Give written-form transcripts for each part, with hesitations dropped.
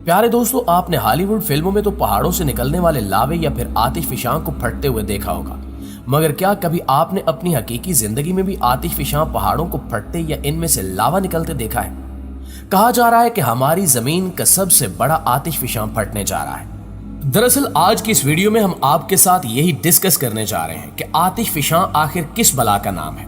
प्यारे दोस्तों, आपने हॉलीवुड फिल्मों में तो पहाड़ों से निकलने वाले लावे या फिर आतिशफिशां को फटते हुए देखा होगा, मगर क्या कभी आपने अपनी हकीकी जिंदगी में भी आतिशफिशां पहाड़ों को फटते या इनमें से लावा निकलते देखा है? कहा जा रहा है कि हमारी जमीन का सबसे बड़ा आतिशफिशां फटने जा रहा है। दरअसल आज की इस वीडियो में हम आपके साथ यही डिस्कस करने जा रहे हैं कि आतिशफिशां आखिर किस बला का नाम है,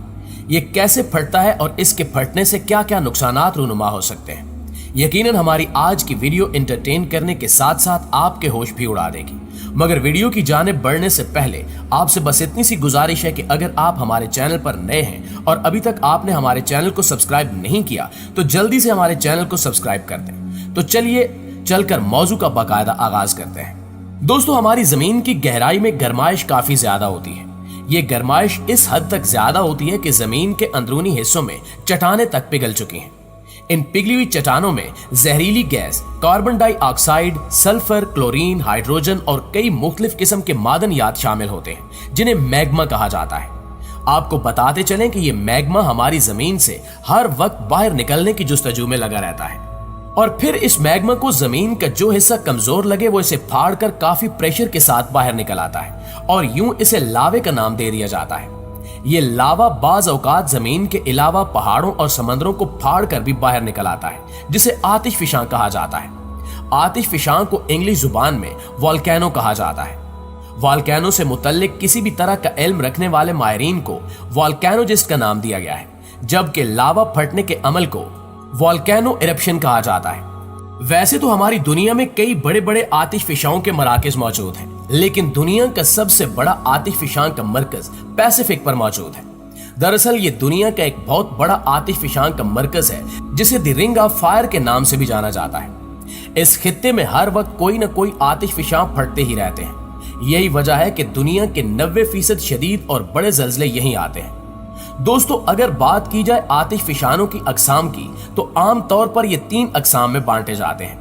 ये कैसे फटता है और इसके फटने से क्या क्या नुकसानात रूनुमा हो सकते हैं। यकीनन हमारी आज की वीडियो एंटरटेन करने के साथ साथ आपके होश भी उड़ा देगी, मगर वीडियो की जानिब बढ़ने से पहले आपसे बस इतनी सी गुजारिश है कि अगर आप हमारे चैनल पर नए हैं और अभी तक आपने हमारे चैनल को सब्सक्राइब नहीं किया तो जल्दी से हमारे चैनल को सब्सक्राइब कर दें। तो चलिए चलकर मौजू का बाकायदा आगाज करते हैं। दोस्तों, हमारी जमीन की गहराई में गर्माइश काफी ज्यादा होती है। ये गर्माइश इस हद तक ज्यादा होती है कि जमीन के अंदरूनी हिस्सों में चट्टानें तक पिघल चुकी हैं। इन पिघली हुई चट्टानों में जहरीली gas, carbon dioxide, sulphur, chlorine, hydrogen और कई मुख्तलिफ किस्म के मादनियात शामिल होते हैं जिन्हें मैग्मा कहा जाता है। आपको बताते चलें कि ये मैग्मा हमारी जमीन से हर वक्त बाहर निकलने की जुस्तजू में लगा रहता है और फिर इस मैग्मा को जमीन का जो हिस्सा कमजोर लगे वो इसे फाड़ कर काफी प्रेशर के साथ बाहर निकल आता है और यूं इसे लावे का नाम दे दिया जाता है। ये लावा बाज औकात जमीन के अलावा पहाड़ों और समंदरों को फाड़ कर भी बाहर निकल आता है, जिसे आतिशफिशां कहा जाता है। आतिशफिशां को इंग्लिश जुबान में वोल्केनो कहा जाता है। वोल्केनो से मुतल्लिक किसी भी तरह का इल्म रखने वाले माहिरीन को वोल्केनोलॉजिस्ट का नाम दिया गया है, जबकि लावा फटने के अमल को वोल्केनो इरप्शन कहा जाता है। वैसे तो हमारी दुनिया में कई बड़े बड़े आतिशफिशाओं के मराकज मौजूद हैं, लेकिन दुनिया का सबसे बड़ा आतिशफिशां का मरकज पैसिफिक पर मौजूद है। दरअसल ये दुनिया का एक बहुत बड़ा आतिशफिशां का मरकज है जिसे द रिंग ऑफ फायर के नाम से भी जाना जाता है। इस खित्ते में हर वक्त कोई न कोई आतिशफिशां फटते ही रहते हैं। यही वजह है कि दुनिया के 90% शदीद और बड़े जल्जले यहीं आते हैं। दोस्तों, अगर बात की जाए आतिशफिशानों की अकसाम की तो आम तौर पर ये 3 अकसाम में बांटे जाते हैं: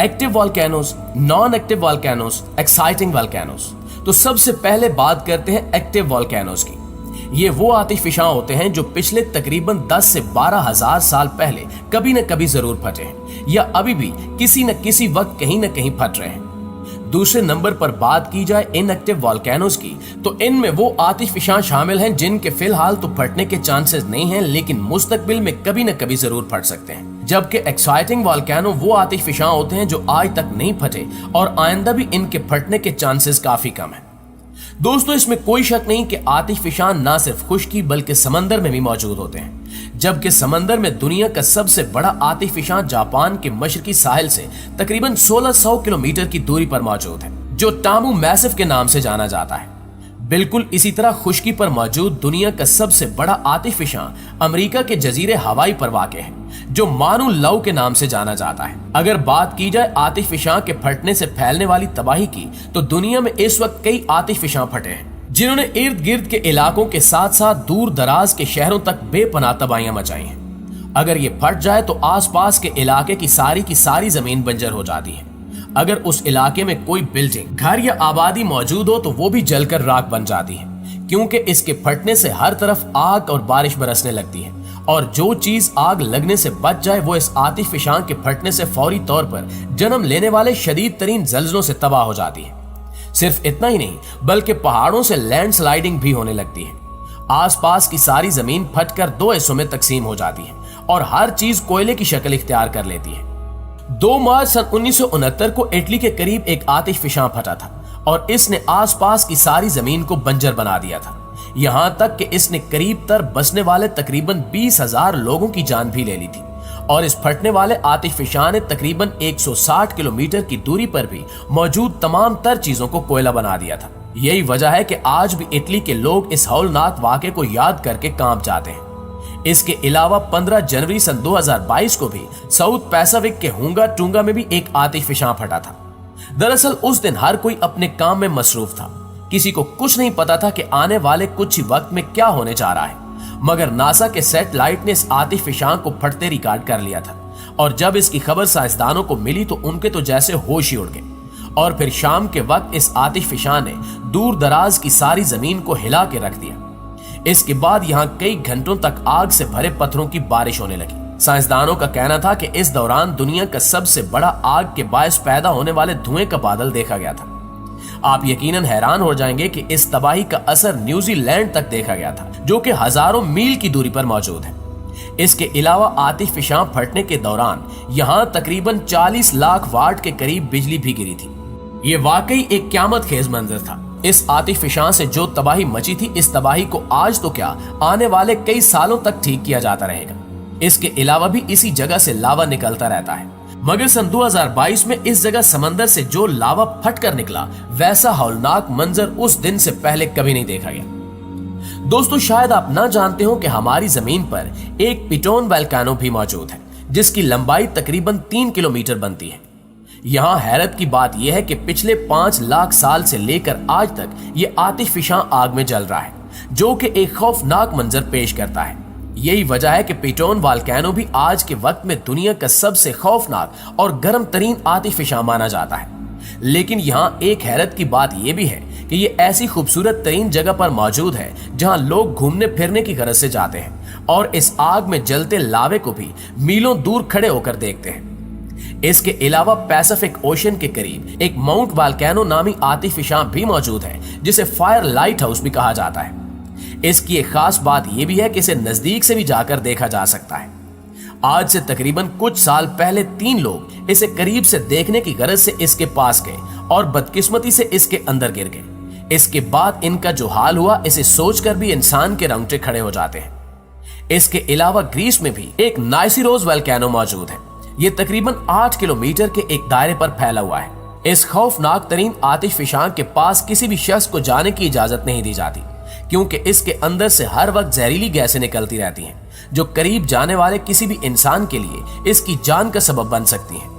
active volcanoes, non active volcanoes, exciting volcanoes. तो सबसे पहले बात करते हैं एक्टिव वोल्केनोस की। ये वो आतिशफिशां होते हैं जो पिछले तकरीबन 10 से 12 हजार साल पहले कभी न कभी जरूर फटे हैं या अभी भी किसी न किसी वक्त कहीं न कहीं फट रहे हैं। दूसरे नंबर पर बात की जाए इनएक्टिव वोल्केनोस की तो इनमें वो आतिशफिशां शामिल हैं जिनके फिलहाल तो फटने के चांसेस नहीं हैं, लेकिन मुस्तकबिल में कभी न कभी जरूर फट सकते हैं। जबकि एक्साइटिंग वोल्केनो वो आतिशफिशां होते हैं जो आज तक नहीं फटे और आइंदा भी इनके फटने के चांसेस काफी कम है। दोस्तों, इसमें कोई शक नहीं कि आतिशफिशां ना सिर्फ खुश्की बल्कि समंदर में भी मौजूद होते हैं, जबकि समंदर में दुनिया का सबसे बड़ा आतिशफिशां जापान के मशरकी साहिल से तकरीबन 1600 किलोमीटर की दूरी पर मौजूद है, जो टामू मैसिव के नाम से जाना जाता है। बिल्कुल इसी तरह खुश्की पर मौजूद दुनिया का सबसे बड़ा आतिशफिशां अमेरिका के जजीरे हवाई पर वाक़ है, जो मानु लव के नाम से जाना जाता है। अगर बात की जाए आतिशफिशां के फटने से फैलने वाली तबाही की तो दुनिया में इस वक्त कई आतिशफिशां फटे हैं जिन्होंने इर्द गिर्द के इलाकों के साथ साथ दूर दराज के शहरों तक बेपनाह तबाहियां मचाई हैं। अगर ये फट जाए तो आसपास के इलाके की सारी जमीन बंजर हो जाती है। अगर उस इलाके में कोई बिल्डिंग, घर या आबादी मौजूद हो तो वो भी जलकर राख बन जाती है, क्योंकि इसके फटने से हर तरफ आग और बारिश बरसने लगती है और जो चीज आग लगने से बच जाए वो इस आतिशफिशां के फटने से फौरी तौर पर जन्म लेने वाले शदीद तरीन जल्जलों से तबाह हो जाती है। सिर्फ इतना ही नहीं बल्कि पहाड़ों से लैंडस्लाइडिंग भी होने लगती है। आसपास की सारी जमीन फटकर 2 हिस्सों में तकसीम हो जाती है और हर चीज कोयले की शक्ल इख्तियार कर लेती है। 2 मार्च सन 1969 को इटली के करीब एक आतिशफिशां फटा था और इसने आसपास की सारी जमीन को बंजर बना दिया था। यहां तक कि इसने करीब तर बसने वाले तकरीबन 20,000 लोगों की जान भी ले ली थी और इस फटने वाले आतिशफिशां ने तकरीबन 160 किलोमीटर की दूरी पर भी मौजूद तमाम तर चीजों को कोयला बना दिया था। यही वजह है कि आज भी इटली के लोग इस हौलनाक वाक़े को याद करके कांप जाते हैं। इसके अलावा 15 जनवरी सन 2022 को भी साउथ पैसिफिक के हुंगा टूंगा में भी एक आतिशफिशां फटा था। दरअसल उस दिन हर कोई अपने काम में मसरूफ था, किसी को कुछ नहीं पता था कि आने वाले कुछ ही वक्त में क्या होने जा रहा है, मगर नासा के सैटेलाइट ने इस आतिशफिशां को फटते रिकॉर्ड कर लिया था और जब इसकी खबर साइंसदानों को मिली तो उनके तो जैसे होश ही उड़ गए और फिर शाम के वक्त इस आतिशफिशां ने दूर दराज की सारी जमीन को हिला के रख दिया। इसके बाद यहाँ कई घंटों तक आग से भरे पत्थरों की बारिश होने लगी साइंसदानों का कहना था कि इस दौरान दुनिया का सबसे बड़ा आग के बायस पैदा होने वाले धुएं का बादल देखा गया था। आप यकीनन हैरान हो जाएंगे कि इस तबाही का असर न्यूजीलैंड तक देखा गया था, जो कि हजारों मील की दूरी पर मौजूद है। इसके अलावा आतिशफिशां फटने के दौरान यहां तकरीबन 40 लाख वाट के करीब बिजली भी गिरी थी। ये वाकई एक क़यामत खेज मंजर था। इस आतिशफिशां से जो तबाही मची थी, इस तबाही को आज तो क्या आने वाले कई सालों तक ठीक किया जाता रहेगा। इसके अलावा भी इसी जगह से लावा निकलता रहता है, मगर सन 2022 में इस जगह समंदर से जो लावा फट कर निकला, वैसा हौलनाक मंजर उस दिन से पहले कभी नहीं देखा गया। दोस्तों, शायद आप ना जानते हो कि हमारी जमीन पर एक पिटोन वोल्केनो भी मौजूद है, जिसकी लंबाई तकरीबन 3 किलोमीटर बनती है। यहाँ हैरत की बात यह है कि पिछले 5 लाख साल से लेकर आज तक ये आतिशफिशां आग में जल रहा है, जो कि एक खौफनाक मंजर पेश करता है। यही वजह है कि पिटोन वोल्केनो भी आज के वक्त में दुनिया का सबसे खौफनाक और गर्म तरीन आतिशफिशां माना जाता है। लेकिन यहाँ एक हैरत की बात यह भी है कि ये ऐसी खूबसूरत तरीन जगह पर मौजूद है जहाँ लोग घूमने फिरने की गरज से जाते हैं और इस आग में जलते लावे को भी मीलों दूर खड़े होकर देखते हैं। इसके अलावा पैसिफिक ओशन के करीब एक माउंट वोल्केनो नामी आतिशफिशां भी मौजूद है, जिसे फायर लाइट हाउस भी कहा जाता है। इसकी एक खास बात यह भी है कि इसे नजदीक से भी जाकर देखा जा सकता है। आज से तकरीबन कुछ साल पहले 3 लोग इसे करीब से देखने की गरज से इसके पास गए और बदकिस्मती से इसके अंदर गिर गए। इसके बाद इनका जो हाल हुआ, इसे सोचकर भी इंसान के रोंगटे खड़े हो जाते हैं। इसके अलावा ग्रीस में भी एक नाइसिरोस वोल्केनो मौजूद है। ये तकरीबन 8 किलोमीटर के एक दायरे पर फैला हुआ है। इस खौफनाक तरीन आतिशफिशां के पास किसी भी शख्स को जाने की इजाजत नहीं दी जाती, क्योंकि इसके अंदर से हर वक्त जहरीली गैसें निकलती रहती हैं, जो करीब जाने वाले किसी भी इंसान के लिए इसकी जान का सबब बन सकती हैं।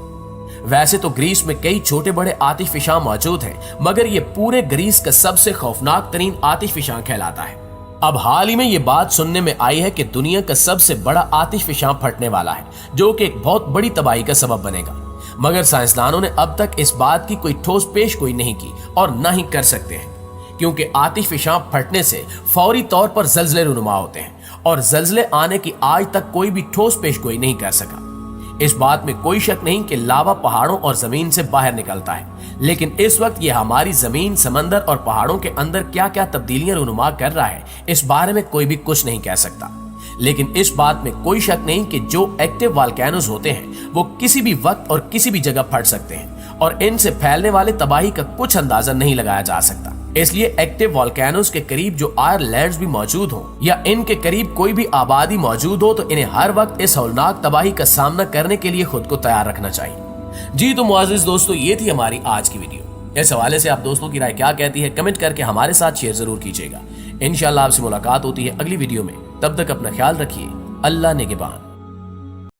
वैसे तो ग्रीस में कई छोटे बड़े आतिशफिशां मौजूद हैं, मगर ये पूरे ग्रीस का सबसे खौफनाक तरीन आतिशफिशां कहलाता है। अब हाल ही में ये बात सुनने में आई है कि दुनिया का सबसे बड़ा आतिशफिशां फटने वाला है, जो कि एक बहुत बड़ी तबाही का सबब बनेगा। मगर साइंसदानों ने अब तक इस बात की कोई ठोस पेशगोई नहीं की और ना ही कर सकते हैं, क्योंकि आतिशफिशां फटने से फौरी तौर पर जल्जले रुनुमा होते हैं और जल्जले आने की आज तक कोई भी ठोस पेशगोई नहीं कर सका। इस बात में कोई शक नहीं कि लावा पहाड़ों और जमीन से बाहर निकलता है, लेकिन इस वक्त ये हमारी जमीन, समंदर और पहाड़ों के अंदर क्या क्या तब्दीलियां रुनुमा कर रहा है, इस बारे में कोई भी कुछ नहीं कह सकता। लेकिन इस बात में कोई शक नहीं कि जो एक्टिव वोल्केनोज होते हैं वो किसी भी वक्त और किसी भी जगह फट सकते हैं और इनसे फैलने वाले तबाही का कुछ अंदाजा नहीं लगाया जा सकता। इसलिए एक्टिव वोल्केनोज के करीब जो आयरलैंड्स भी मौजूद हो या इनके करीब कोई भी आबादी मौजूद हो, तो इन्हें हर वक्त इस हौलनाक तबाही का सामना करने के लिए खुद को तैयार रखना चाहिए। जी तो मुआज़िज़ दोस्तों, ये थी हमारी आज की वीडियो। इस हवाले से आप दोस्तों की राय क्या कहती है, कमेंट करके हमारे साथ शेयर जरूर कीजिएगा। इंशाअल्लाह आपसे मुलाकात होती है अगली वीडियो में। तब तक अपना ख्याल रखिए। अल्लाह निगहबान।